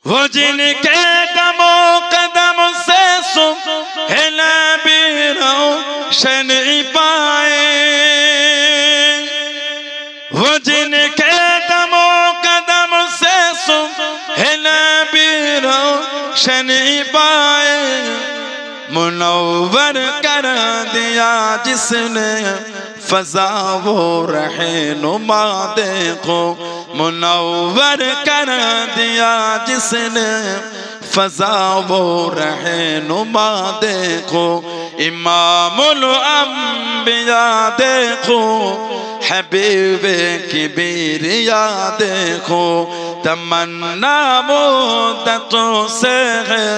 वो जिनके दमो कदम से सुहेला भी रोशन पाए, वो जिनके दमो कदम से सुहेला भी रोशन पाए, मुनव्वर कर दिया जिसने फजा वो रहनुमा देखो, मुनव्वर कर दिया जिसने फजा वो रहनुमा देखो, इमामुल अंबिया देखो, हबीबे किबरिया देखो, तमन्ना मुद्दतों से है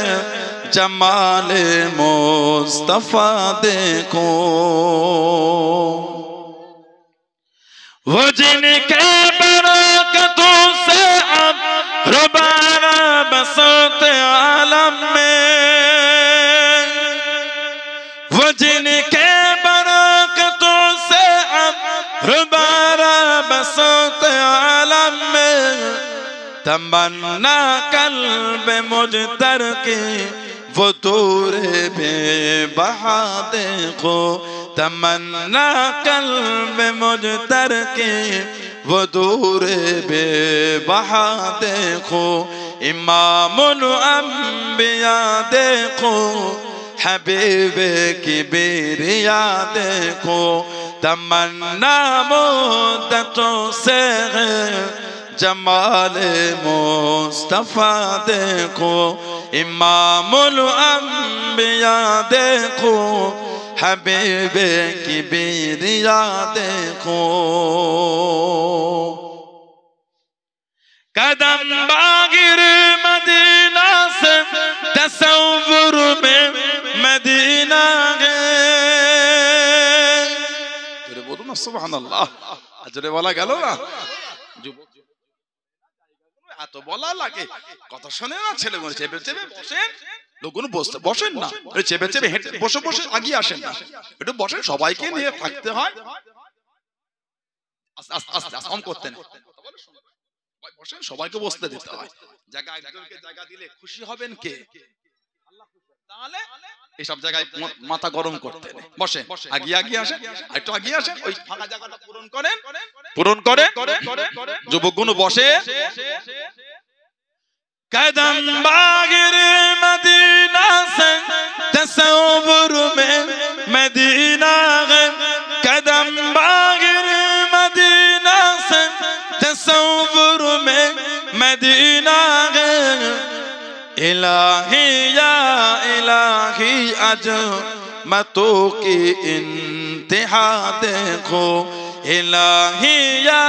जमाले मुस्तफा देखो। वो जिनके बरकतों से अब रुबारा बसते आलम में, वो जिनके बरकतों से अब रुबारा बसते आलम में, तमन्ना कल्ब मुजतर की वो दूर बेबहा देखो, तमन्ना कल्ब मुजतर की वो दूर बेबहा देखो, इमामुल अंबिया देखो, हबीबे किबरिया देखो, तमन्ना मुद्दतों से जमाले मुस्तफा देखो, इमामुल अंबिया देखो, हबीबे किबरिया देखो। कदम बागिर मदीना से तसव्वुर में मदीना गए, बोलो ना सुभान अल्लाह, अजरे वाला गलो ना এত বলা লাগে কথা শুনে না, ছেলে মনে চেপে চেপে বসেন, লোকগুলো বসতে বসেন না, চেপে চেপে হেঁটে বসে বসে আগিয়ে আসেন না, একটু বসেন, সবাইকে নিয়ে থাকতে হয়, আস্তে আস্তে আস্তে করতে না, বসেন, সবাইকে বসতে দিতে হয়, জায়গা একজনকে জায়গা দিলে খুশি হবেন কে? আল্লাহ খুশি। তাহলে এইসব জায়গায় মাথা গরম করতে নেই, বসেন, আগিয়ে আগিয়ে আসেন, একটু আগিয়ে আসেন, ওই ফাঁকা জায়গাটা পূরণ করেন, পূরণ করেন, যুবকগুলো বসে। कदम बागिर मदीना से तसव्वुर में मदीना गए, कदम बागिर मदीना से तसव्वुर में मदीना गए, इलाही या इलाही अज़मतों की इंतहा देखो, इलाही या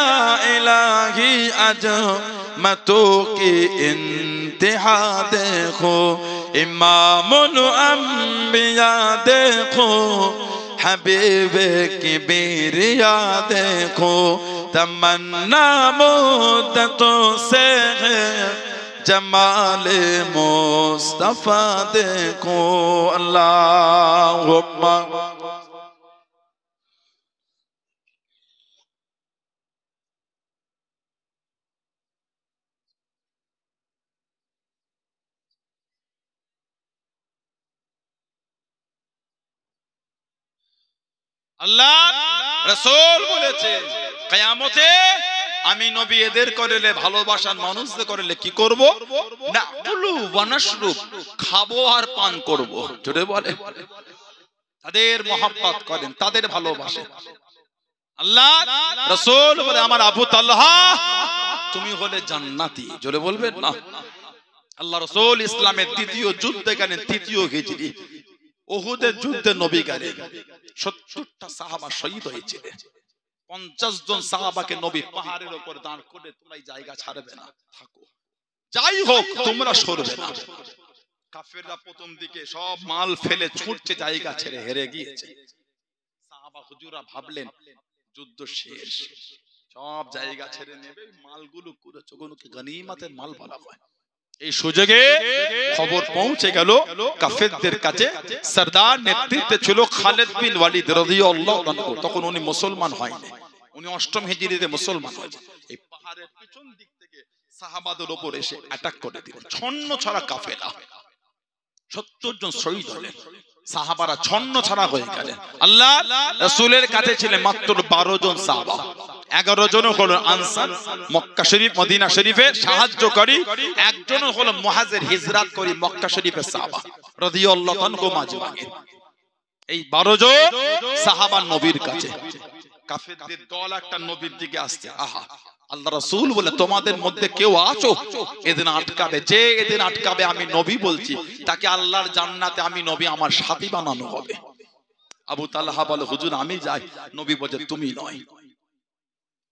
इलाही अज़मतों की इंतहा देखो, इमामुल अंबिया देखो, हबीबे किबरिया देखो, तमन्ना मुद्दतों से है जमाले मुस्तफा देखो। अल्लाहुम्मा আল্লাহ রাসূল বলেছে কিয়ামতে আমি নবী এদের করলে ভালোবাসার মানুষদের করলে কি করব না, কুলু ওয়ানাশরুব, খাবো আর পান করব, জোরে বলে, তাদের মহব্বত করেন, তাদের ভালোবাসেন। আল্লাহ রাসূল বলে আমার আবু তালহা তুমি হলে জান্নাতি, জোরে বলবেন না। আল্লাহ রাসূল ইসলামের দ্বিতীয় যুদ্ধে গেলেন, তৃতীয় হিজরি উহুদের যুদ্ধে নবী গেলেন, 70টা সাহাবা শহীদ হয়েছিলেন, 50 জন সাহাবাকে নবী পাহাড়ের উপর দাঁড় করে তোমরা এই জায়গা ছাড়বে না, থাকো, যাই হোক তোমরা সরবে না। কাফেররা প্রথম দিকে সব মাল ফেলে ছুটছে, জায়গা ছেড়ে হেরে গিয়েছে। সাহাবা হুজুরা ভাবলেন যুদ্ধ শেষ, সব জায়গা ছেড়ে নেবে, মালগুলো করেছে, ওগুলোকে গনিমতের মাল বলা হয়। এই সুযোগে খবর পৌঁছে গেল কাফেরদের কাছে। সরদার নেতৃত্বে ছিল খালিদ বিন ওয়ালিদ রাদিয়াল্লাহু আনহু, তখন উনি মুসলমান হয়নি, উনি 8ম হিজরিতে মুসলমান হয়েছে। এই পাহাড়ের পিছন দিক থেকে সাহাবাদের উপর এসে অ্যাটাক করে দিল। ছন্ন ছাড়া কাফেলা, 70 জন শহীদ হলেন। সাহাবারা ছন্ন ছাড়া হয়ে গেলেন। আল্লাহ রাসূলের কাছে ছিলেন মাত্র 12 জন সাহাবা। 11 জন হলো আনসার, মক্কা শরীফ মদিনা শরীফে সাহায্যকারী, একজন হলো মুহাজির হিজরত করি মক্কা শরীফের সাহাবা রাদিয়াল্লাহু আনহু আজমাইন। এই 12 জন সাহাবা নবীর কাছে, কাফেরদের দল একটা নবীর দিকে আসছে। আহা, আল্লাহ রাসূল বলে তোমাদের মধ্যে কেউ আছো এদিন আটকাবে, যে এদিন আটকাবে আমি নবী বলছি তাকে আল্লাহর জান্নাতে আমি নবী আমার সাথী বানানো হবে। আবু তালহা বলে হুজুর আমি যাই। নবী বলে তুমি নয়।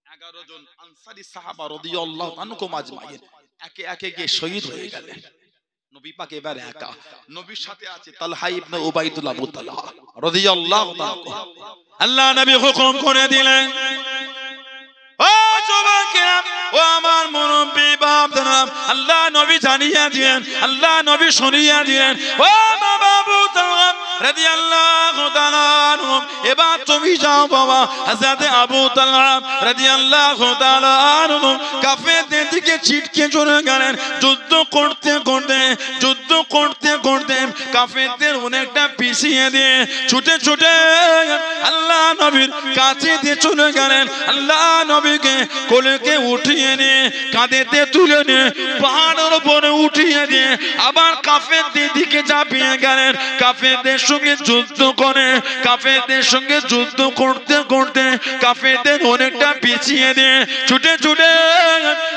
11 জন আনসারী সাহাবা রাদিয়াল্লাহু আনহুম আজমাইন একে একে গিয়ে শহীদ হয়ে গেলেন। নবী পাক এবার একা, নবীর সাথে আছে তালহা ইবনে উবাইদুল্লাহ আবু তালহা রাদিয়াল্লাহু আনহু। আল্লাহ নবী হুকুম করে দিলেন, ও যুবকেরা, ও আমার মুরব্বি বাপদারা, আল্লাহ নবী জানিয়ে দিলেন, আল্লাহ নবী শুনিয়ে দিলেন, ও মা বাবু তালহা রাদিয়াল্লাহু তাআলা আনহু, এবার তুমি যাও বাবা। হযরত আবু তালহা রাদিয়াল্লাহু তাআলা আনহু কাফেরদের দিকে ছিটকে চলে গেলেন। যুদ্ধ করতে করতে কাফেরদের অনেকটা পিছিয়ে দিয়ে ছুটে ছুটে আল্লাহ নবীর কাছে দিয়ে চলে গেলেন। আল্লাহ নবীকে কোলেকে উঠিয়ে নিয়ে কাঁধেতে তুলে নিয়ে পাহাড়ের উপরে উঠিয়ে দিয়ে আবার কাফেরদের দিকে ঝাঁপিয়ে গেলেন। কাফেরদের সঙ্গে যুদ্ধ করে, কাফেরদের সঙ্গে যুদ্ধ করতে করতে কাফেরদের অনেকটা পিছিয়ে দিয়ে ছুটে ছুটে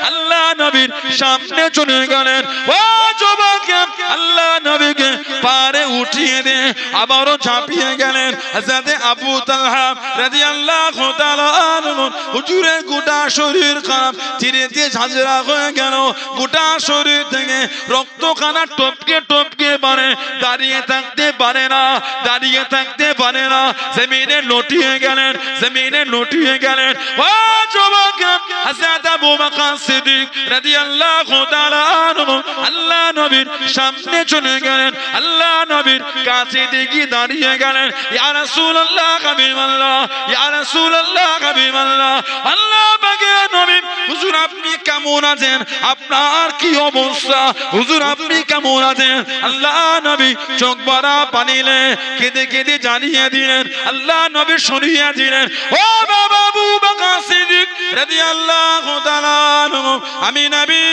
আল্লাহ নবীর সামনে চলে গেলেন। ও যুবক, আল্লাহ নবীকে পারে উঠিয়ে দিয়ে আবারও ঝাঁপিয়ে গেলেন। হযরত আবু তালহা রাদিয়াল্লাহু তাআলা আনহু হুজুরের গোটা শরীর খারাপ, ধীরে ধীরে ঝাঁঝরা হয়ে গেল। গোটা শরীর থেকে রক্তখানা টপকে টপকে পড়ে, দাঁড়িয়ে থাকতে পারে না, দাঁড়িয়ে থাকতে পারে না, জমিনে লটিয়ে গেলেন, জমিনে লটিয়ে গেলেন। ও যুবক, হযরত আবু বকর সিদ্দিক রাদিয়াল্লাহু তাআলা আনহু আল্লাহ নবীর সামনে চলে গেলেন। আল্লাহ নবীর কাছে দিকে দাঁড়িয়ে গেলেন। ইয়া রাসূলুল্লাহ হাবিবাল্লাহ, ইয়া রাসূলুল্লাহ হাবিবাল্লাহ, আল্লাহ পাকের নবী হুজুর আপনি কেমন আছেন, আপনার কি অবস্থা, হুজুর আপনি কেমন আছেন? আল্লাহ নবী চোখ ভরা পানিলে কেঁদে কেঁদে জানিয়ে দিলেন, আল্লাহ নবী শুনিয়ে দিলেন, ও বাবা আবু বকর সিদ্দিক রাদিয়াল্লাহু তাআলা আনহু, আমি নবী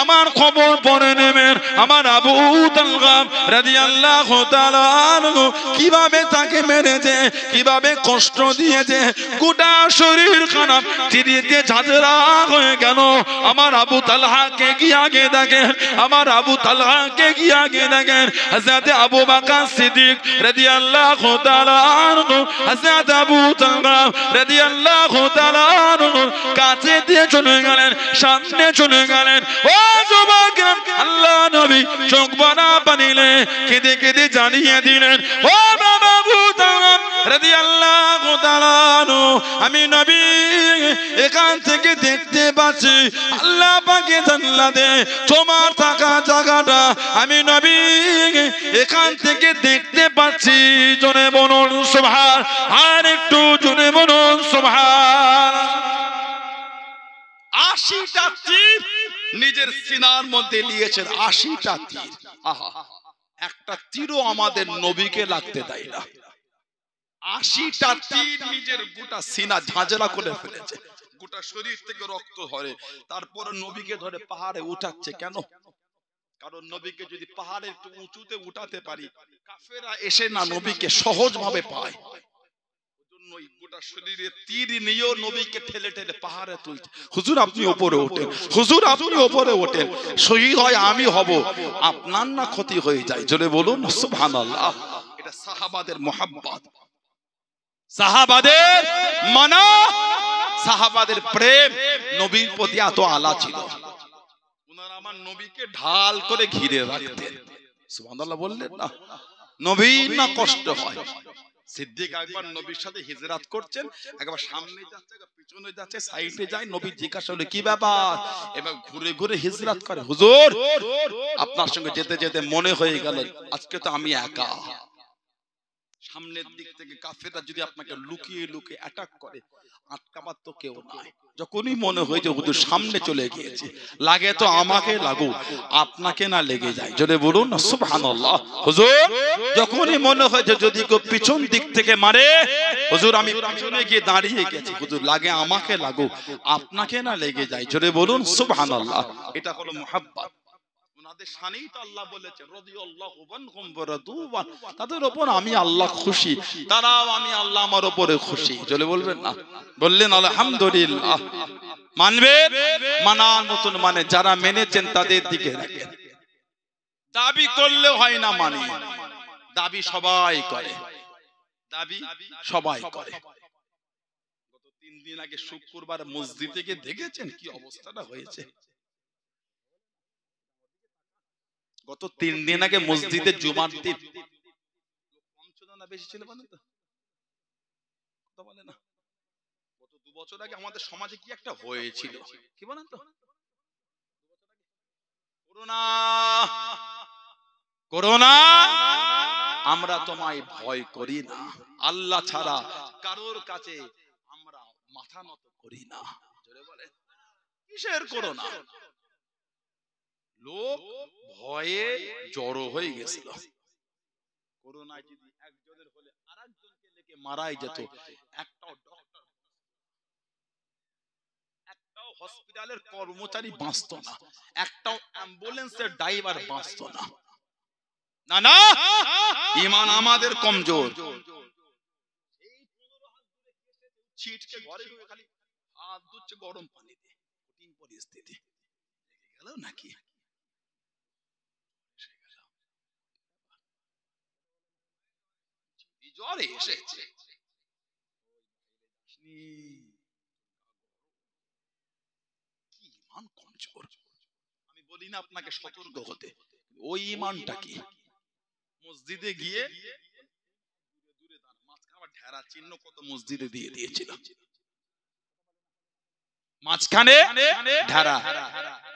আমার খবর পড়ে নেবেন। আমার আবু তালহা রাদিয়াল্লাহু তাআলা আনহু কিভাবে তাকে মেরেছে, কিভাবে কষ্ট দিয়েছে, গোটা শরীর খারাপ, চিরিতে ঝাঁঝরা হয়ে গেল। আমার আবু তালহাকে গিয়ে আগে দেখেন, আমার আবু তালহাকে গিয়ে আগে দেখেন। হযরত আবু বকর সিদ্দিক রাদিয়াল্লাহু তাআলা আনহু হযরত আবু তালহা রাদিয়াল্লাহু তাআলা আনহু কাছে দিয়ে চলে গেলেন, সামনে চলে গেলেন। ও যুবক, আল্লাহ নবী চোখ ভরা পানিলে কেঁদে কেঁদে জানিয়ে দিলেন, ও বাবা আবু তালহা রাদিয়াল্লাহু তাআলা আনহু, আমি নবী এখান থেকে দেখতে পাচ্ছি আল্লাহ পাকের জান্নাতে তোমার থাকা জায়গাটা আমি নবী এখান থেকে দেখতে পাচ্ছি। জোরে বলুন সুবহান, আর একটু জোরে বলুন সুবহান। 80টা তীর নিজের সিনার মধ্যে নিয়েছেন, 80টা তীর। আহা, একটা তীরও আমাদের নবীকে লাগতে দেয় না। 80টা তীর নিজের গোটা সিনা ঝাঁঝরা করে ফেলেছে, গোটা শরীর থেকে রক্ত ধরে, তারপরে নবীকে ধরে পাহাড়ে উঠাচ্ছে। কেন? কারণ নবীকে যদি পাহাড়ে একটু উঁচুতে উঠাতে পারি, কাফেররা এসে না নবীকে সহজ ভাবে পায়। গোটা শরীরে তীর নিয়েও নবীকে ঠেলে ঠেলে পাহাড়ে তুলছে। হুজুর আপনি উপরে ওঠেন, হুজুর আপনি উপরে ওঠেন, শহীদ হয় আমি হব, আপনার না ক্ষতি হয়ে যায়। জোরে বলুন সুবহানাল্লাহ। এটা সাহাবাদের মুহাব্বত, সাহাবাদের মানা, সাহাবাদের প্রেম নবীর প্রতি এত আলা ছিল। ওনারা আমার নবীকে ঢাল করে ঘিরে রাখতেন। সুবহানাল্লাহ বললেন না? নবীর না কষ্ট হয়। সিদ্দিক একবার নবীর সাথে হিজরত করছেন, একবার সামনে যাচ্ছে, একবার পিছনে যাচ্ছে, সাইডে যায়। নবী জিজ্ঞাসা করলেন কি ব্যাপার? এবার ঘুরে ঘুরে হিজরত করে। হুজুর আপনার সঙ্গে যেতে যেতে মনে হয়ে গেল আজকে তো আমি একা, সামনের দিক থেকে কাফেররা যদি আপনাকে লুকিয়ে লুকিয়ে অ্যাটাক করে, আটকাবার তো কেউ নাই। যখনই মনে হয় যে হুজুর সামনে চলে গিয়েছে, লাগে তো আমাকে লাগুক, আপনাকে না লেগে যায়। জোরে বলুন না সুবহানাল্লাহ। হুজুর যখনই মনে হয় যে যদি কেউ পিছন দিক থেকে মারে, হুজুর আমি পিছনে গিয়ে দাঁড়িয়ে গেছি, হুজুর লাগে আমাকে লাগুক, আপনাকে না লেগে যায়। জোরে বলুন সুবহানাল্লাহ। এটা হলো মুহাব্বত। ওনাদের শানেই তো আল্লাহ বলেছেন রাদিয়াল্লাহু আনহুম ওয়া রাদু আন, তাদের উপর আমি আল্লাহ খুশি, তারাও আমি আল্লাহ আমার উপরে খুশি। জোরে বলবেন না? বললেন আলহামদুলিল্লাহ। মানবেন, মানার মতন মানে যারা মেনেছেন তাদের দিকে রাখেন। দাবি করলে হয় না, মানে দাবি সবাই করে, দাবি সবাই করে। গত 3 দিন আগে শুক্রবার মসজিদে গিয়ে দেখেছেন কি অবস্থাটা হয়েছে? গত 3 দিন আগে মসজিদে জুমার দিন কম ছিল না বেশি ছিল বলেন তো? কথা বলে না। গত 2 বছর আগে আমাদের সমাজে কি একটা হয়েছিল কি বলেন তো? করোনা। করোনা। আমরা তোমায় ভয় করি না, আল্লাহ ছাড়া কারোর কাছে আমরা মাথা নত করি না। জোরে বলে কিসের করোনা? লোক ভয়ে জড়ো হয়ে গেছিল। করোনায় যদি একজনের হলে আরেকজনকে লেগে মারাই যেত। একটাও ডক্টর, একটাও হসপিটালের কর্মচারী বাঁচতো না, একটাও অ্যাম্বুলেন্সের ড্রাইভার বাঁচতো না। না না, ঈমান আমাদের কমজোর। এই 15 হাত দূরে ছিটকে ঘরে ঢুকে খালি হাত ধুচ্ছে গরম পানিতে, কঠিন পরিস্থিতি গেল নাকি? জ্বর এসেছে, কি ঈমান কমজোর। আমি বলি না আপনাকে সতর্ক হতে, ওই ঈমানটা কি? মসজিদে গিয়ে দূরে দূরে দাঁড়া, মাঝখানে আবার ঢেরা চিহ্ন কত মসজিদে দিয়ে দিয়েছিল, মাঝখানে ঢেরা।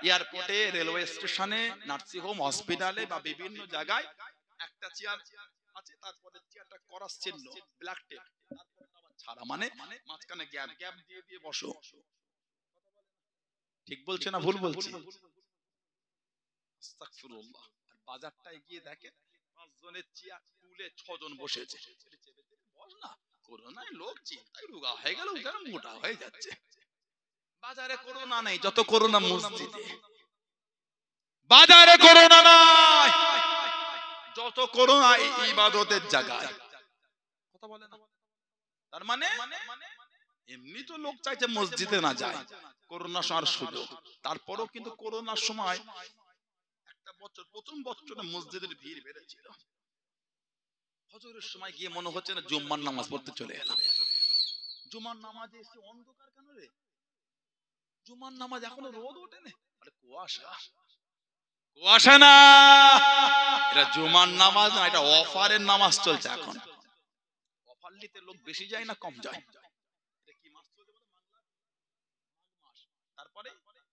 এয়ারপোর্টে, রেলওয়ে স্টেশনে, নার্সিং হোম, হসপিটালে বা বিভিন্ন জায়গায় একটা চেয়ার আছে, তারপরে চেয়ারটা ক্রস চিহ্ন ব্ল্যাক টেপ, তারপরে আবার ছাড়া, মানে মাঝখানে গ্যাপ গ্যাপ দিয়ে দিয়ে বসো। ঠিক বলছে না ভুল বলছি? আস্তাগফিরুল্লাহ। আর বাজারটায় গিয়ে দেখেন 5 জনের চেয়ার তুলে 6 জন বসেছে। বস না, করোনায় লোক চিন্তায় রোগা হয়ে গেল, যারা মোটা হয়ে যাচ্ছে। বাজারে করোনা নেই, যত করোনা মসজিদে। বাজারে করোনা নাই, যত করোনা ইবাদতের জায়গায়। কথা বলে না? তার মানে এমনি তো লোক চাইছে মসজিদে না যায়, করোনা সময় সুযোগ। তারপরেও কিন্তু করোনার সময় একটা বছর, প্রথম বছরে মসজিদের ভিড় বেড়েছিল। ফজরের সময় গিয়ে মনে হচ্ছে না জুম্মার নামাজ পড়তে চলে এলাম। জুম্মার নামাজে এসে অন্ধকার কেন রে? জুম্মার নামাজ এখনো রোদ ওঠেনি, আরে কুয়াশা। কুয়াশা না, এটা জুম্মার নামাজ না, এটা অফারের নামাজ চলছে এখন। অফার নিতে লোক বেশি যায় না কম যায়? এটা কি মাস চলছে বলো? মাস, তারপরে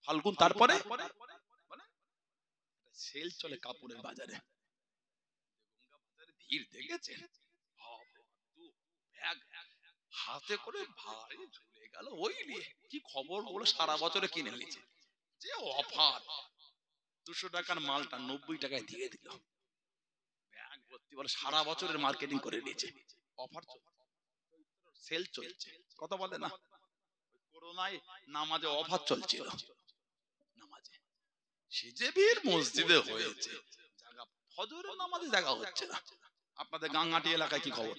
ফাল্গুন, তারপরে মানে সেল চলে কাপড়ের বাজারে। ভিড় দেখেছেন? হাতে করে ভারী ঝুলে গেল, ওই নিয়ে কি খবর বলে সারা বছরে কিনে নিয়েছে। যে অফার, 200 টাকার মালটা 90 টাকায় দিয়ে দিল, ব্যাগ ভর্তি, বলে সারা বছরের মার্কেটিং করে নিয়েছে। অফার চলছে, সেল চলছে। কথা বলে না? করোনায় নামাজে অফার চলছিল, নামাজে সে যে ভিড় মসজিদে হয়েছে, জায়গা ফজরের নামাজে জায়গা হচ্ছে না। আপনাদের গাঙ্গাটি এলাকায় কি খবর?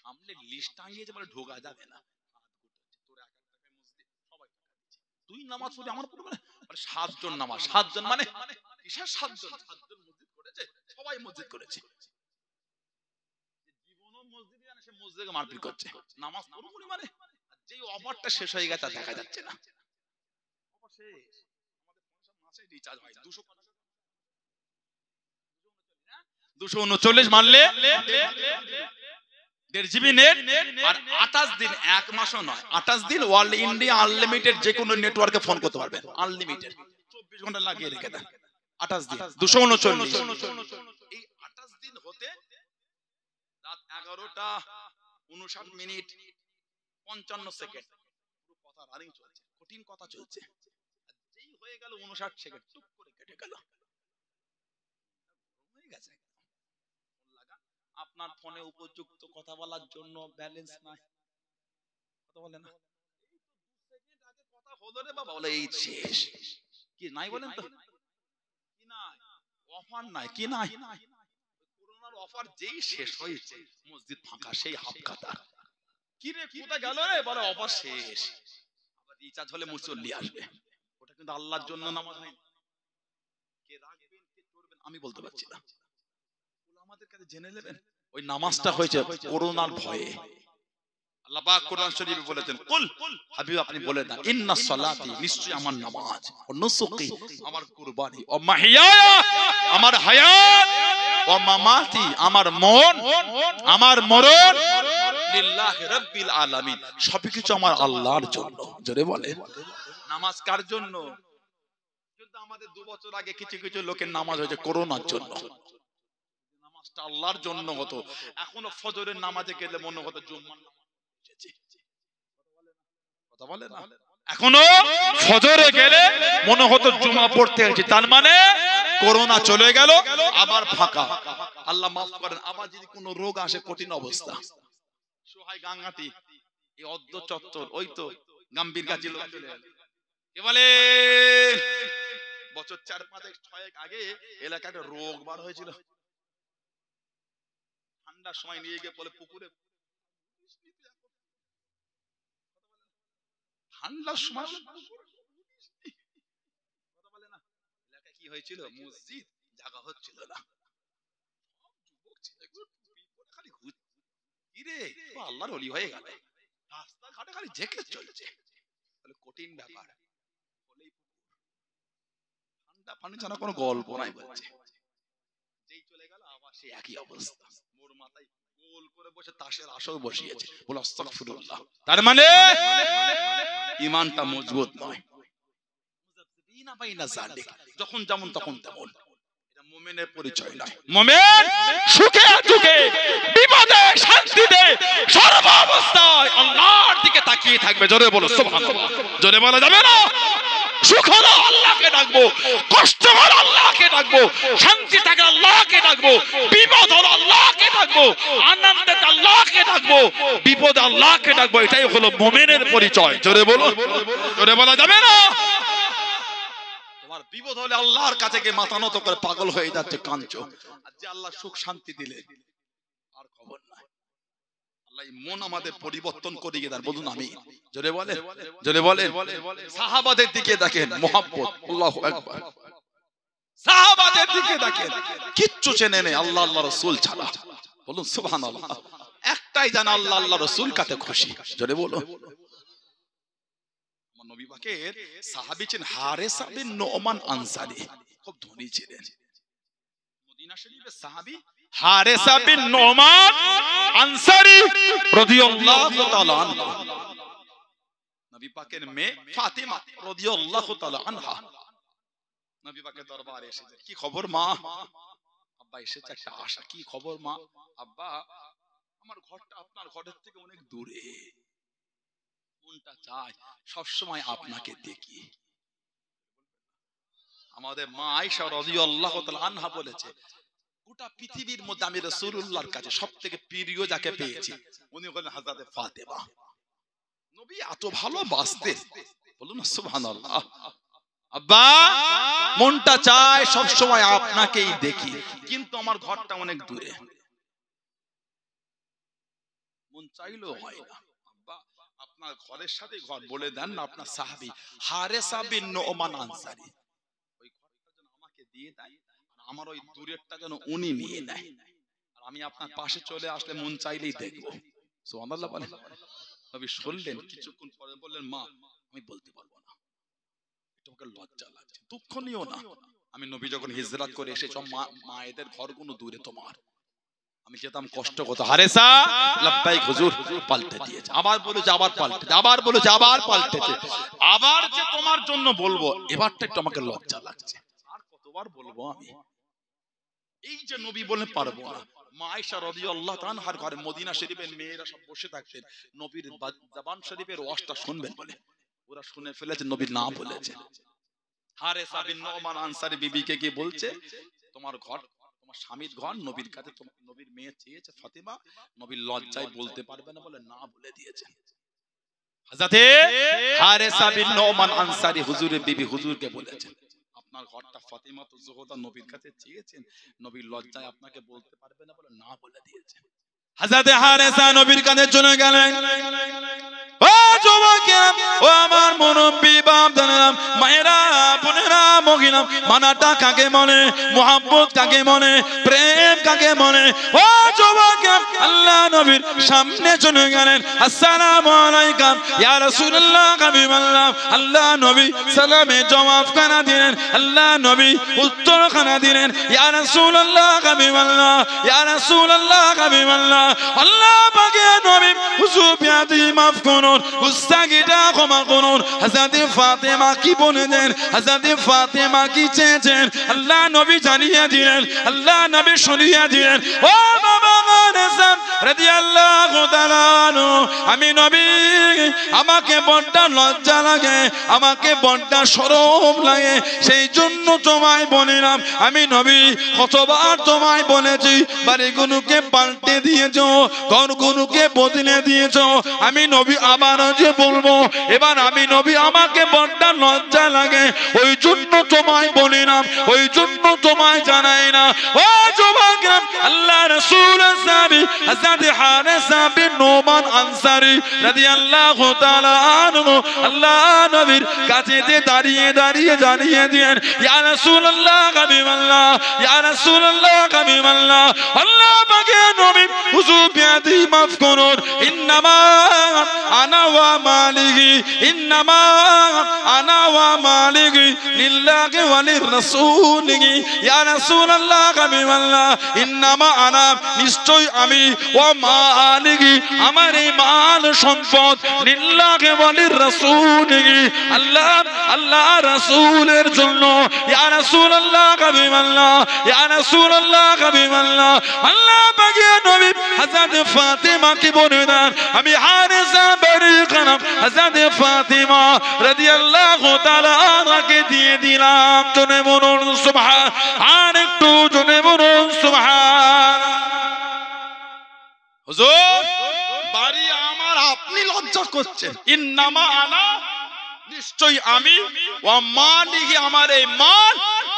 সামনে লিস্ট টাঙিয়েছে, বলে ঢোকা যাবে না। তোর 1 টাকায় মসজিদ, সবাই টাকা দিচ্ছে। তুই নামাজ পড়ে আমার পড়বে না, মানে 7 জন নামাজ, 7 জন মানে কিসের 7 জন? 7 জন মসজিদ করেছে, সবাই মসজিদ করেছে। জীবনও মসজিদে জানে, সে মসজিদে মারপিট করছে, নামাজ পড়বো মানে। যেই অফারটা শেষ হয়ে গেছে দেখা যাচ্ছে না। অফার শেষ, আমাদের 50 মাসে রিচার্জ হয় 239 মারলে 1.5 জিবি নেট, আর 28 দিন, 1 মাসও নয়, 28 দিন ওয়ার্ল্ড ইন্ডিয়া আনলিমিটেড যে কোনো নেটওয়ার্কে ফোন করতে পারবেন, আনলিমিটেড 24 ঘন্টা লাগিয়ে রেখে দেন। 28 দিন 239। এই 28 11:59 কথা রানিং চলছে, কঠিন কথা চলছে, যেই হয়ে গেল 59 সেকেন্ড টুক করে কেটে গেল। হয়ে গেছে আপনার ফোনে উপযুক্ত কথা বলার জন্য ব্যালেন্স নাই, কথা বলে না, কথা হলো রে বাবা, বলে এই শেষ, কি নাই বলেন তো, কি নাই অফার নাই, কি নাই করোনার অফার যেই শেষ হয়েছে মসজিদ ফাঁকা, সেই হাফ কাতা, কি রে কোথায় গেল রে, বলে অফার শেষ, আবার রিচার্জ হলে মুসল্লি আসবে। ওটা কিন্তু আল্লাহর জন্য নামাজ হয় না, কে রাখবেন কে করবেন আমি বলতে পারছি না, আমাদের কাছে জেনে নেবেন। ওই নামাজটা হয়েছে করোনার ভয়ে। আল্লাহ পাক কোরআন শরীফে বলেছেন, কুল হাবিব আপনি বলে না, ইন্না সালাতি নিশ্চয় আমার নামাজ, ও নুসুকি আমার কুরবানি, ও মাহিয়ায়া আমার হায়াত, ও মামাতি আমার মন, আমার মরণ, লিল্লাহি রাব্বিল আলামিন সবকিছু আমার আল্লাহর জন্য। জোরে বলে নামাজ কার জন্য? কিন্তু আমাদের 2 বছর আগে কিছু কিছু লোকের নামাজ হয়েছে করোনার জন্য, নামাজটা আল্লাহর জন্য হতো। এখনো ফজরের নামাজে গেলে মনে হতো জুম্মার কথা বলে না, এখনো ফজরে গেলে মনে হতো জুমা পড়তে গেছি, তার মানে করোনা চলে গেল আবার ফাঁকা। আল্লাহ মাফ করেন, আবার যদি কোনো রোগ আসে কঠিন অবস্থা, সোহাই গাঙ্গাটি এই অদ্য চত্বর, ওই তো গাম্ভীর গাছি লোক চলে গেল, কে বলে বছর 4-5-6 আগে এলাকায় রোগ বার হয়েছিল, ঠান্ডার সময় নিয়ে গিয়ে বলে পুকুরে, ঠান্ডার সময় কথা বলে না, এলাকায় কি হয়েছিল, মসজিদ জায়গা হচ্ছিল না, খালি ঘুরে আল্লাহর ওলি হয়ে গেল, রাস্তাঘাটে খালি ঝেঁকে চলছে, কঠিন ব্যাপার। ঠান্ডা পানি ছাড়া কোনো গল্প নাই বলছে, যেই চলে গেল আবার সেই একই অবস্থা, মোর মাথায় গোল করে বসে তাসের আসর বসিয়েছে, বলে আস্তাগফিরুল্লাহ। তার মানে ঈমানটা মজবুত নয়, যখন যেমন তখন তেমন, এটা মুমিনের পরিচয় নয়। মুমিন সুখে দুঃখে বিপদে শান্তিতে সর্বাবস্থায় আল্লাহর দিকে তাকিয়ে থাকবে। জোরে বলো সুবহানাল্লাহ, জোরে বলা যাবে না? সুখ হলো আল্লাহকে ডাকবো, কষ্ট হলো আল্লাহকে ডাকবো, শান্তি থাকলে আল্লাহকে ডাকবো, বিপদ হলো আল্লাহকে ডাকবো, আনন্দে আল্লাহকে ডাকবো, বিপদ আল্লাহকে ডাকবো, এটাই হলো মুমিনের পরিচয়। জোরে বলো, জোরে বলা যাবে না? তোমার বিপদ হলে আল্লাহর কাছে গিয়ে মাথা নত করে পাগল হয়ে যাচ্ছে, কাঁদছো, আর যে আল্লাহ সুখ শান্তি দিলে আর খবর নাই। আল্লাহ মন আমাদের পরিবর্তন করে দেন, বলুন আমি। জোরে বলে, জোরে বলে। সাহাবাদের দিকে দেখেন, মুহাব্বত, আল্লাহু আকবার। সাহাবাদের দিকে দেখেন, কিচ্ছু চেনে নেই আল্লাহ আল্লাহ রাসূল ছাড়া, বলুন সুবহানাল্লাহ। একটাই জানা, আল্লাহ আল্লাহ রাসূল কাতে খুশি। জোরে বলো। আমার নবী পাকের সাহাবী ছিলেন হারেসা বিন নুমান আনসারী, খুব ধনী ছিলেন। মদিনা শরীফের সাহাবী হারেসা বিন নুমান আনসারী রাদিয়াল্লাহু তাআলা আনহু, নবী পাকের মেয়ে ফাতিমা রাদিয়াল্লাহু তাআলা আনহা নবী পাকের দরবারে এসেছে। কি খবর মা? আব্বা এসেছে একটা আশা। কি খবর মা? আব্বা আমার ঘরটা আপনার ঘরের থেকে অনেক দূরে, মনটা চায় সব সময় আপনাকে দেখি। আমাদের মা আয়েশা রাদিয়াল্লাহু তাআলা আনহা বলেছে, গোটা পৃথিবীর মধ্যে আমি রাসূলুল্লাহর কাছে সবথেকে প্রিয় যাকে পেয়েছি উনি হলেন হযরত ফাতেমা। নবী এত ভালোবাসতেন, বলুন না সুবহানাল্লাহ। আব্বা মনটা চায় সব সময় আপনাকেই দেখি, কিন্তু আমার ঘরটা অনেক দূরে, মন চাইলেও হয় না। আব্বা আপনার ঘরের সাথে ঘর বলে দেন না, আপনার সাহাবী হারেসা বিন নুমান আনসারী ওই ঘরটা যেন আমাকে দিয়ে দেয়, আর আমার ওই দূরেরটা যেন উনি নিয়ে নেয়, আর আমি আপনার পাশে চলে আসলে মন চাইলেই দেখবো। সুবহানাল্লাহ বলেন। নবী শুনলেন, কিছুক্ষণ পরে বললেন, মা আমি বলতে পারবো না, তোমাকে লজ্জা লাগছে, দুঃখ নিও না। আমি নবী যখন হিজরত করে এসেছি মায়েদের ঘরগুলো দূরে, তোমার আমি যেতাম কষ্ট করতে। হারেসা লাব্বাইক হুজুর, পাল্টে দিয়েছে, আবার বলেছে, আবার পাল্টেছে, আবার বলেছে, আবার পাল্টেছে, আবার যে তোমার জন্য বলবো, এবারটা একটু আমাকে লজ্জা লাগছে। আর কতবার বলবো আমি? এই যে নবী বলে পারবো না, মা আয়েশা রাদিয়াল্লাহু তাআলা আনহার ঘরে মদিনা শরীফের মেয়েরা সব বসে থাকতেন, নবীর জবান শরীফের ওয়াজটা শুনবেন বলে। ওরা শুনে ফেলেছে নবী না বলেছে। হারেসা বিন নোমান আনসারী বিবিকে কি বলছে, তোমার ঘর, তোমার স্বামীর ঘর নবীর কাছে, তোমার নবীর মেয়ে চেয়েছে ফাতিমা, নবীর লজ্জায় বলতে পারবে না বলে না বলে দিয়েছে। হযরতে হারেসা বিন নোমান আনসারী হুজুরের বিবি হুজুরকে বলেছেন, আপনার ঘরটা ফাতিমা তো জোহরা নবীর কাছে চেয়েছেন, নবীর লজ্জায় আপনাকে বলতে পারবে না বলে না বলে দিয়েছে। হযরতে হারেসা নবীর কাছে চলে গেলেন। ও যুবকেরা, ও আমার মুরব্বি বাপ জানেরা, মায়েরা, বোনেরা, মহিলা, মানাটা কাকে বলে, মুহাব্বত কাকে বলে, প্রেম কাকে বলে। ও যুবকেরা, আল্লাহ নবীর সামনে চলে গেলেন। আসসালামু আলাইকুম ইয়া রাসূলুল্লাহ, হাবিবাল্লাহ। আল্লাহ নবী সালামে জবাব খানা দিলেন, আল্লাহ নবী উত্তর খানা দিলেন, ইয়া রাসূলুল্লাহ, হাবিবাল্লাহ, ইয়া রাসূলুল্লাহ, হাবিবাল্লাহ। আল্লাহ পাকের নবী হুজুর বিয়াদি মাফ করুন, গুস্তাখিটা ক্ষমা করুন। হযরতে ফাতেমা কি বলেছেন, হযরতে ফাতেমা কি চেয়েছেন, আল্লাহ নবী জানিয়ে দিলেন, আল্লাহ নবী শুনিয়ে দিলেন। ও বাবা হারেসা রাদিয়াল্লাহু তাআলা আনহু, আমি নবী, আমাকে বড্ড লজ্জা লাগে, আমাকে বড্ড শরম লাগে, সেই জন্য তোমায় বলিলাম। আমি নবী কতবার তোমায় বলেছি বাড়িগুলোকে পাল্টে দিয়েছো, ঘরগুলোকে বদলে দিয়েছো। আমি নবী আবার যে বলবো, এবার আমি নবী, আমাকে বড্ড লজ্জা লাগে, ওই জন্য তোমায় বলিলাম, ওই জন্য তোমায় জানাই না। ও যুবকরা, আল্লাহ রাসূলের সাহাবী হযরত হারেসা বিন নোমান আনসারী রাদিয়াল্লাহু তাআলা আনহু আল্লাহ নবীর কাছে দাঁড়িয়ে দাঁড়িয়ে জানিয়ে দিলেন, ইয়া রাসূলুল্লাহ, হাবিবাল্লাহ, ইয়া রাসূলুল্লাহ, হাবিবাল্লাহ। আল্লাহ পাকের নবী হুজুর বিয়াদি মাফ করুন, ইন্নামা আনা ওয়া মালিকি, ইন্নামা আনা ওয়া মালিকি লিল্লাহি ওয়া লিররাসূলিহি, ইয়া রাসূলুল্লাহ, হাবিবাল্লাহ। ইন্নামা আনা, নিশ্চয় আমি, ওয়া মালিকি, আমার এই মাল সম্পদ, লিল্লাহি ওয়া লিররাসূলিহি, আল্লাহ আল্লাহ রাসূলের জন্য, ইয়া রাসূলুল্লাহ, হাবিবাল্লাহ, ইয়া রাসূলুল্লাহ, হাবিবাল্লাহ। আল্লাহ পাকের নবী হযরত ফাতিমা কি বলেন, আমি হারেসা বাড়ি খানাম হযরত ফাতিমা রাদিয়াল্লাহু তাআলা আনহাকে দিয়ে দিলাম। জনে বলুন সুবহান, আর একটু জনে বলুন সুবহান। হুজুর, বাড়ি আমার, আপনি লজ্জা করছেন। ইন্নামা আনা, নিশ্চয় আমি, ওয়া মালিহি, আমার এই মাল,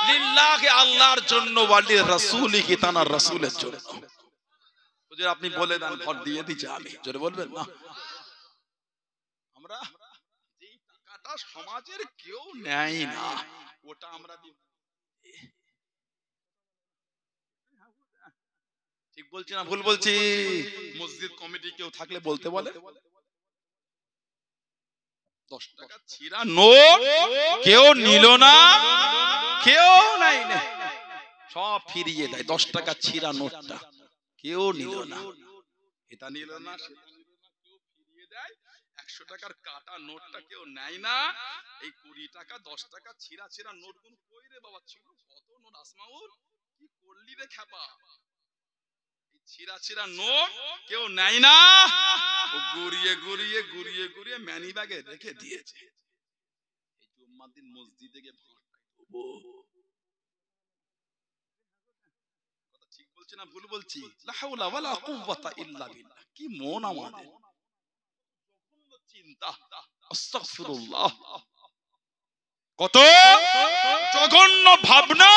লিল্লাহি, আল্লাহর জন্য, ওয়া লিররাসূলিহি, তার রাসূলের জন্য। হুজুর আপনি বলে দেন, ভর দিয়ে দিচ্ছি আমি, জোরে বলবেন না। আমরা যেই টাকাটা সমাজের কেউ নেয় না, ওটা আমরা দিই। ঠিক বলছি না ভুল বলছি? মসজিদ কমিটি কেউ থাকলে বলতে বলে, 10 টাকা ছিঁড়া নোট কেউ নিল না, কেউ নাই না, সব ফিরিয়ে দেয়। 10 টাকা ছিঁড়া নোটটা কেউ নিল না, এটা নিল না, সেটা নিল না, কেউ ফিরিয়ে দেয়। 100 টাকার কাটা নোটটা কেউ নেয় না। এই 20 টাকা 10 টাকা ছিঁড়া ছিঁড়া নোটগুলো কই রে বাবা ছিল? কত নোট আসমাউল, কি করলি রে খেপা? ছিঁড়া ছিঁড়া নোট কেউ নেয় না, ও ঘুরিয়ে ঘুরিয়ে ঘুরিয়ে ঘুরিয়ে ম্যানি ব্যাগে রেখে দিয়েছে। এই জুম্মার দিন মসজিদে গিয়ে কথা ঠিক বলছি না ভুল বলছি? লা হাওলা ওয়ালা কুওয়াতা ইল্লা বিল্লাহ। কি মন আমাদের, চিন্তা, আস্তাগফিরুল্লাহ, কত জঘন্য ভাবনা,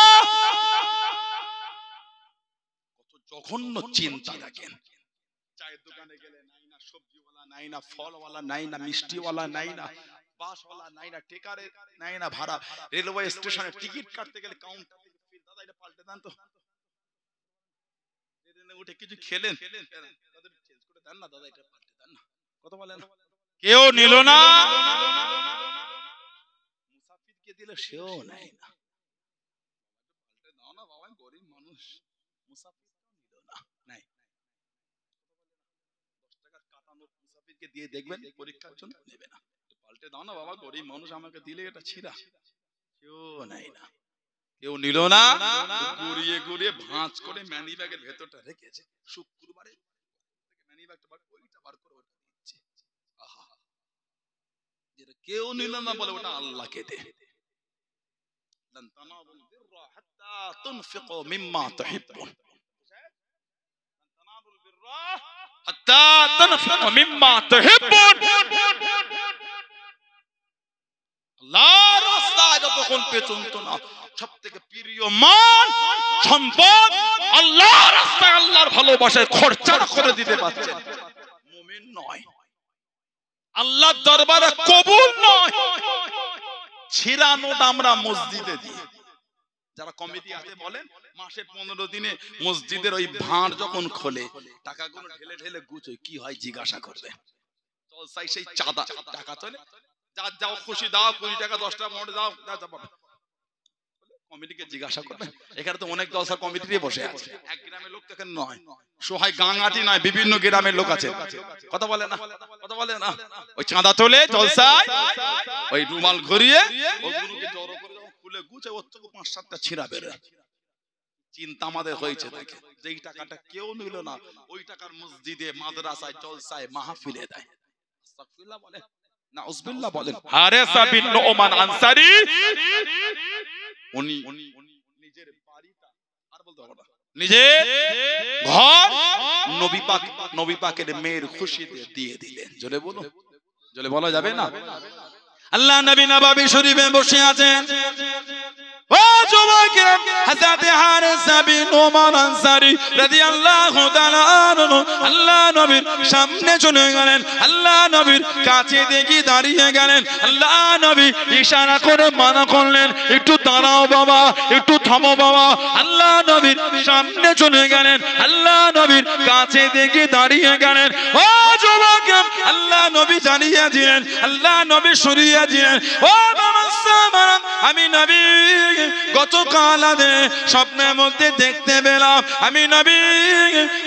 জঘন্য চিন্তা। দেখেন, চায়ের দোকানে গেলে নাই না সবজিওয়ালা, নাই না ফলওয়ালা, নাই না মিষ্টিওয়ালা, নাই না বাসওয়ালা, নাই না টেকারে, নাই না ভাড়া। রেলওয়ে স্টেশনে টিকিট কাটতে গেলে কাউন্টার থেকে, দাদা এটা পাল্টে দেন তো, ট্রেনে উঠে কিছু খেলেন, তাদের চেঞ্জ করে দেন না দাদা, এটা পাল্টে দেন না, কত বলেন? কেউ নিল না। মুসাফিরকে দিলে সেও নাই না, পাল্টে দাও না বাবা, গরিব মানুষ। মুসাফির নিল না, নাই। 10 টাকার কাটা নোট মুসাফিরকে দিয়ে দেখবেন পরীক্ষার জন্য নেবে না, পাল্টে দাও না বাবা, গরিব মানুষ, আমাকে দিলে এটা ছিঁড়া, কেউ নাই না, কেউ নিল না, ঘুরিয়ে ঘুরিয়ে ভাঁজ করে ম্যানি ব্যাগের ভেতরটা রেখেছে। শুক্রবারে ম্যানি ব্যাগটা ওইটা বার করে ওটা দিচ্ছে। আহা, যেটা কেউ নিল না বলে ওটা আল্লাহকে দে। লান তানালুল বিররা হাত্তা তুনফিকু মিম্মা তুহিব্বুন, লান তানালুল বিররা হাত্তা তুনফিকু মিম্মা তুহিব্বুন। আল্লাহর রাস্তায় যতক্ষণ পেছনতো না, সবথেকে প্রিয় মান সম্পদ আল্লাহর রাস্তায় আল্লাহর ভালোবাসায় খরচা করে দিতে পারছেন, মুমিন নয়, আল্লাহর দরবারে কবুল নয়। ছিঁড়া নোট আমরা মসজিদে দিই। যারা কমিটি আছে বলেন, মাসে 15 দিনে মসজিদের ওই ভাঁড় যখন খোলে, টাকাগুলো ঢেলে ঢেলে গুছোয়, কি হয় জিজ্ঞাসা করবে। জলসাই সেই চাঁদা টাকা চলে, যা যাও খুশি দাও, 20 টাকা 10 টাকা মোট দাও, যা যা পাবে। কমিটিকে জিজ্ঞাসা করবে। এখানে তো অনেক জলসা কমিটি বসে আছে, এক গ্রামের লোক তো নয়, সোহাই গাঙ্গাটি নয়, বিভিন্ন গ্রামের লোক আছে। কথা বলে না, কথা বলে না। ওই চাঁদা তোলে জলসায়, ওই রুমাল ঘুরিয়ে ওগুলোকে জড়ো করে যখন খুলে গুছে, ওর থেকে 5-7টা ছিঁড়া বের হয়। চিন্তা আমাদের হয়েছে দেখে, যেই টাকাটা কেউ নিল না, ওই টাকার মসজিদে, মাদ্রাসায়, জলসায়, মাহফিলে দেয়। আস্তাগফিরুল্লাহ বলে, নাউজুবিল্লাহ বলেন। হারেসা বিন নুমান আনসারী, উনি নিজের বাড়িটা আর বলতে হবে না, নিজের ঘর নবী পাকের মেয়ের খুশিতে দিয়ে দিলেন। জোরে বলো, জোরে বলা যাবে না। আল্লাহ নবী নববী শরীফে বসে আছেন। ও যুবকেরা, হযরত হারেসা বিন নুমান আনসারী রাদিয়াল্লাহু তাআলা আনহু আল্লাহ নবীর সামনে চলে গেলেন, আল্লাহ নবীর কাছে দেখি দাঁড়িয়ে গেলেন। আল্লাহ নবী ইশারা করে মানা করলেন, একটু দাঁড়াও বাবা, একটু থামো বাবা। আল্লাহ নবীর সামনে চলে গেলেন, আল্লাহ নবীর কাছে দেখি দাঁড়িয়ে গেলেন। ও যুবকেরা, আল্লাহ নবী জানিয়ে দিলেন, আল্লাহ নবী সরিয়ে দিলেন, ও বাবা সামারা, আমি নবী গতকাল স্বপ্নের মধ্যে দেখতে পেলাম, আমি নবী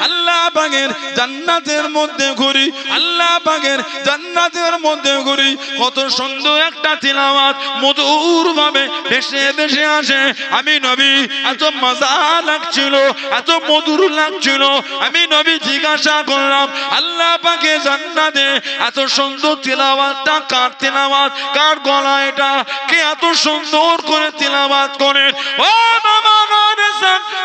আল্লাহ পাকের জান্নাতের মধ্যে ঘুরি, আল্লাহ পাকের জান্নাতের মধ্যে ঘুরি। কত সুন্দর একটা তিলাওয়াত মধুর ভাবে ভেসে ভেসে আসে। আমি নবী এত মজা লাগছিল, এত মধুর লাগছিল। আমি নবী জিজ্ঞাসা করলাম, আল্লাহ পাকের জান্নাতে এত সুন্দর তিলাওয়াতটা কার তিলাওয়াত, কার গলা এটা, কে এত সুন্দর করে তিলাওয়াত করে? ও বাবা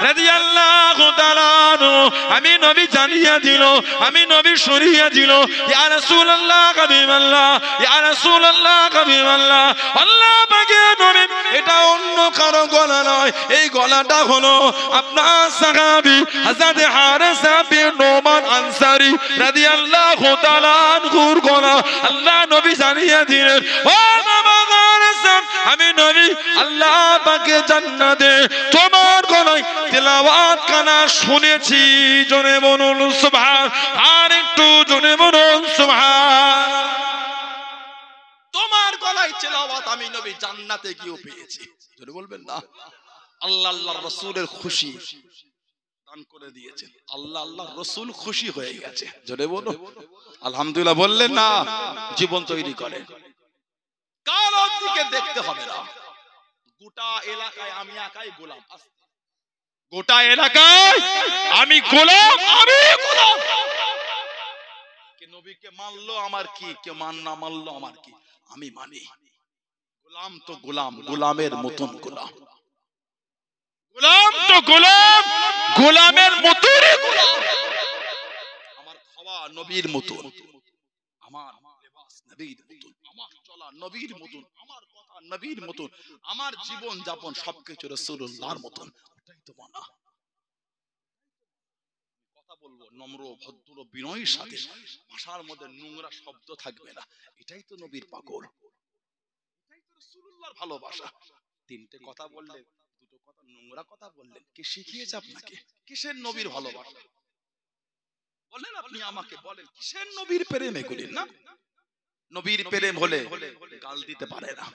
রাদিয়াল্লাহু তাআলা আনহু, আমি নবী জানিয়ে দিল, আমি নবী সরিয়ে দিল, ইয়া রাসূলুল্লাহ হাবিবাল্লাহ, ইয়া রাসূলুল্লাহ হাবিবাল্লাহ, আল্লাহ পাকের নবী, এটা অন্য কারো গলা নয়, এই গলাটা হলো আপনার সাহাবী হযরত হারেসা বিন নুমান আনসারী রাদিয়াল্লাহু তাআলা আনহুর গলা। আল্লাহ নবী জানিয়ে দিলেন, ও বাবা হারেসা, আমি নবী আল্লাহ পাকের জান্নাতে তোমার গলায় তিলাওয়াত কানা শুনেছি। জোরে বলুন সুবহান, আর একটু জোরে বলুন সুবহান। তোমার গলায় তিলাওয়াত আমি নবী জান্নাতে গিয়ে পেয়েছি। জোরে বলবেন না। আল্লাহ আল্লাহর রাসূলের খুশি দান করে দিয়েছেন, আল্লাহ আল্লাহর রাসূল খুশি হয়ে গেছে। জোরে বলো আলহামদুলিল্লাহ। বললেন না, জীবন তৈরি করে, কারোর দিকে দেখতে হবে না। গোটা এলাকায় আমি একাই গোলাম, গোটা এলাকায় আমি গোলাম, আমি গোলাম। কে নবীকে মানলো আমার কি, কে না মানলো আমার কি, আমি মানি। গোলাম তো গোলাম, গোলামের মতন গোলাম, গোলাম তো গোলাম, গোলামের মতন গোলাম। আমার খাওয়া নবীর মতন, আমার লেবাস নবীর মতন, আমার চলা নবীর মতন, আমার কথা নবীর মতন, আমার জীবন যাপন সবকিছু রাসূলুল্লাহর মতন। ওটাই তো মানা। কথা বলবো নম্র ভদ্র বিনয়ের সাথে, ভাষার মধ্যে নোংরা শব্দ থাকবে না। এটাই তো নবীর পাগল, এটাই তো রাসূলুল্লাহর ভালোবাসা। তিনটে কথা বললেন, দুটো কথা নোংরা কথা বললেন, কে শিখিয়েছে আপনাকে? কিসের নবীর ভালোবাসা বলেন? আপনি আমাকে বলেন, কিসের নবীর প্রেম এগুলি? না, নবীর প্রেম হলে গাল দিতে পারে না,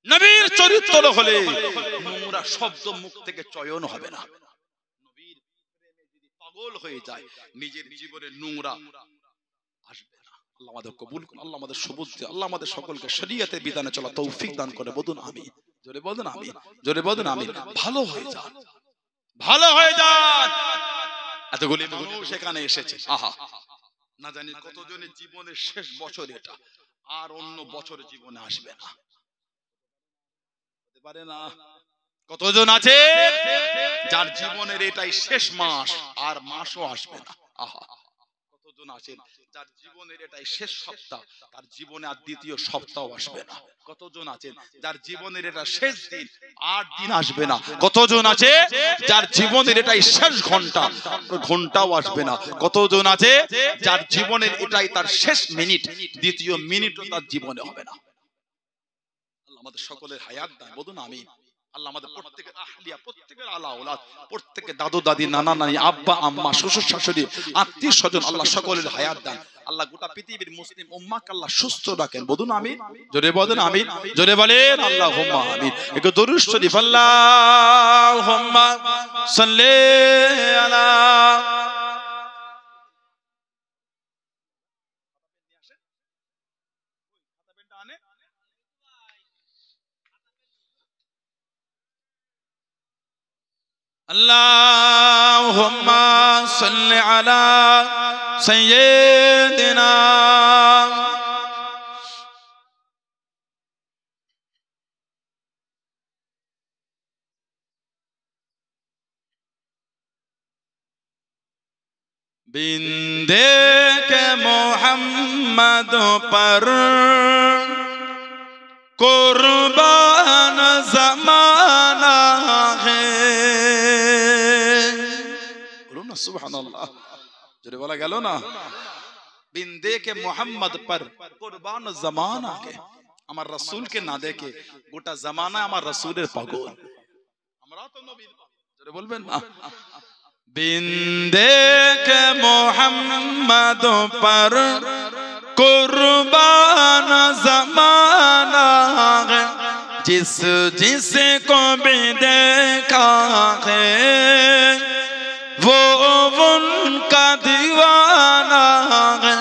নবীর চরিত্র হলে নোংরা শব্দ মুখ থেকে চয়ন হবে না। নবীর প্রেমে যদি পাগল হয়ে যায়, নিজের জীবনে নোংরা আসবে না। আল্লাহ আমাদের কবুল করুন, আল্লাহ আমাদের সবুজ, আল্লাহ আমাদের সকলকে শরীয়তের বিধানে চলা তৌফিক দান করে। বলুন আমিন। জোরে বলুন আমিন, জোরে বলুন আমিন। ভালো হয়ে যান, ভালো হয়ে যান। এতগুলি মানুষ এখানে এসেছে, আহা না জানি কতজনের জীবনের শেষ বছর এটা, আর অন্য বছর জীবনে আসবে না, হতে পারে না। কতজন আছে যার জীবনের এটাই শেষ মাস, আর মাসও আসবে না, আহা। কতজন আছেন যার জীবনের এটাই শেষ সপ্তাহ, তার জীবনে আর দ্বিতীয় সপ্তাহ আসবে না। কতজন আছেন যার জীবনের এটা শেষ দিন, 8 দিন আসবে না। কতজন আছে যার জীবনের এটাই শেষ ঘন্টা, ঘন্টাও আসবে না। কতজন আছে যার জীবনের এটাই তার শেষ মিনিট, দ্বিতীয় মিনিটও তার জীবনে হবে না। আল্লাহ আমাদের সকলের হায়াত দান, বলুন আমিন। আল্লাহ আমাদের প্রত্যেকের আহলিয়া, প্রত্যেকের আলা ওলাদ, প্রত্যেকের দাদু দাদি, নানা নানি, আব্বা আম্মা, শ্বশুর শাশুড়ি, আত্মীয় স্বজন, আল্লাহ সকলের হায়াত দান। আল্লাহ গোটা পৃথিবীর মুসলিম উম্মাহকে আল্লাহ সুস্থ রাখেন, বলুন আমিন, জোরে বলেন আমিন, জোরে বলেন আল্লাহুম্মা আমিন। একটু দরুদ শরীফ, আল্লাহুম্মা সাল্লি আলা আল্লাহুম্মা সাল্লি আলা সাইয়্যিদিনা बिंदे के मोहम्मद पर कुर्बान ज़माना है। बोलो ना सुभानअल्लाह, जोरे बोला गया ना। बिंदे के मोहम्मद पर कुर्बान ज़माना है। আমার রাসূলকে না দেখে গোটা জামানা আমার রাসূলের পাগল। আমরা তো নবীর পাগল, জোরে বলবেন না। बिंदे के मोहम्मद पर कुर्बान ज़माना है, जिस जिसको भी देखा है वो उनका दीवाना है,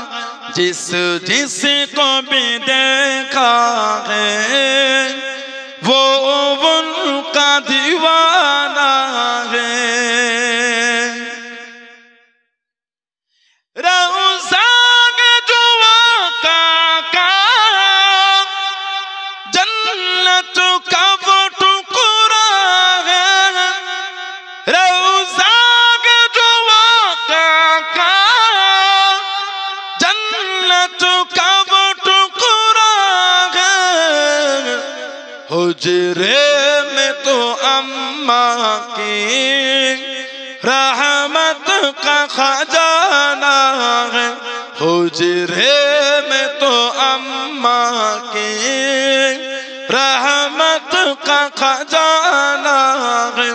जिस जिसको भी देखा है वो उनका दीवाना है। जन्नत का वो टुकड़ा है, रौज़ा के जो वाक़ा, जन्नत का वो टुकड़ा है। हुजरे में तो अम्मा की रहमत का खजाना है, हुजरे में तो अम्मा की रहमत का खजाना है।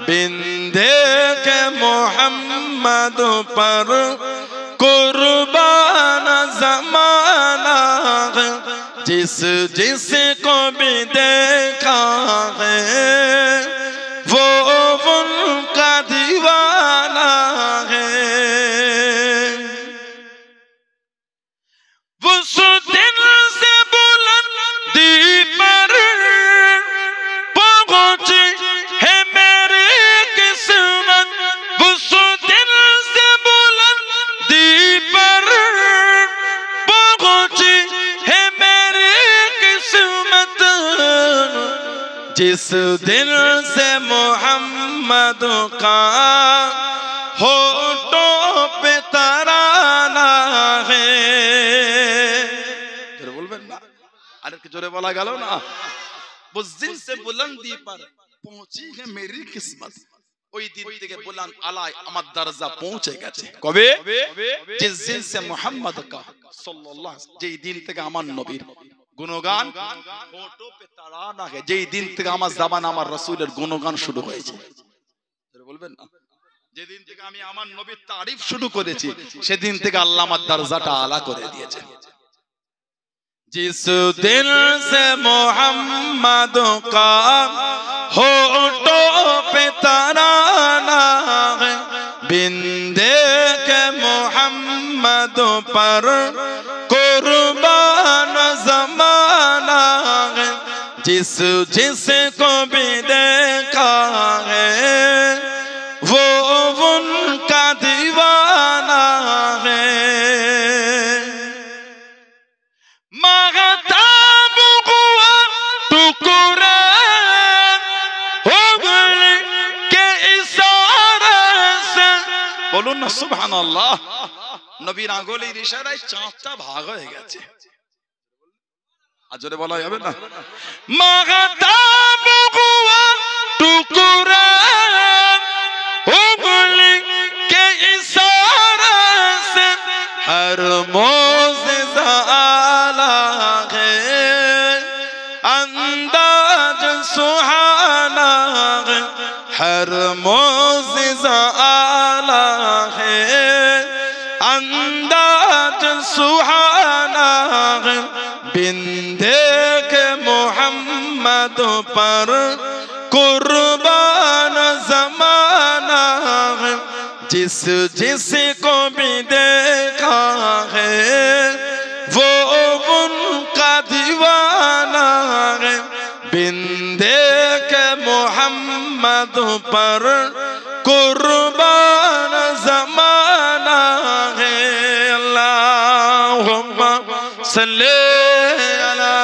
बिंदे के मोहम्मद पर कुर्बान ज़माना है, जिस जिसको भी देखा है वो उनका दीवाना है। उस दिन से बुलंदी पर पहुंची है मेरी किस्मत, उस दिन से बुलंदी पर पहुंची है मेरी किस्मत, जिस दिन से मोहम्मद का होठों पे तराना है। जोरे बोलবেন না, আরেকটু জোরে বলা গেল না। उस दिन से बुलंदी पर पहुंची है मेरी किस्मत, ওই দিন থেকে বুলंद আলায় আমার দরজা পৌঁছে গেছে। কবে? जिस दिन से मोहम्मद का सल्लल्लाहु, যেই দিন থেকে আমার নবীর গুণগান होठों पे तराना है, যেই দিন থেকে আমার জবান আমার রাসূলের গুণগান শুরু হয়েছে। জোরে বলবেন না। যেদিন থেকে আমি আমার নবীর তারিফ শুরু করেছি সেদিন থেকে আল্লাহ আমার দরজাটা আলা করে দিয়েছে। जिस दिल से मोहम्मद का होठों पे तराना है, बिंदे के मोहम्मद पर कुर्बान ज़माना है, जिस जिसको বলুন না সুবহানাল্লাহ। নবীর আঙ্গুলের ইশারায় চাঁদটা ভাগ হয়ে গেছে। আজরে বলা যাবে না মাগাতাব গুয়া টুকরা উঙ্গলি কে ইশারা সে হর মুজিজা আলা হে अंदाज सुहाना है हर मोज़िज़ा आला है अंदाज सुहाना है बिंदे के मोहम्मद पर कुर्बान ज़माना है जिस जिस को भी देखा है वो उनका दीवाना है बिंदे के मोहम्मद पर कुर्बान ज़माना है अल्लाहुम्मा सल्ली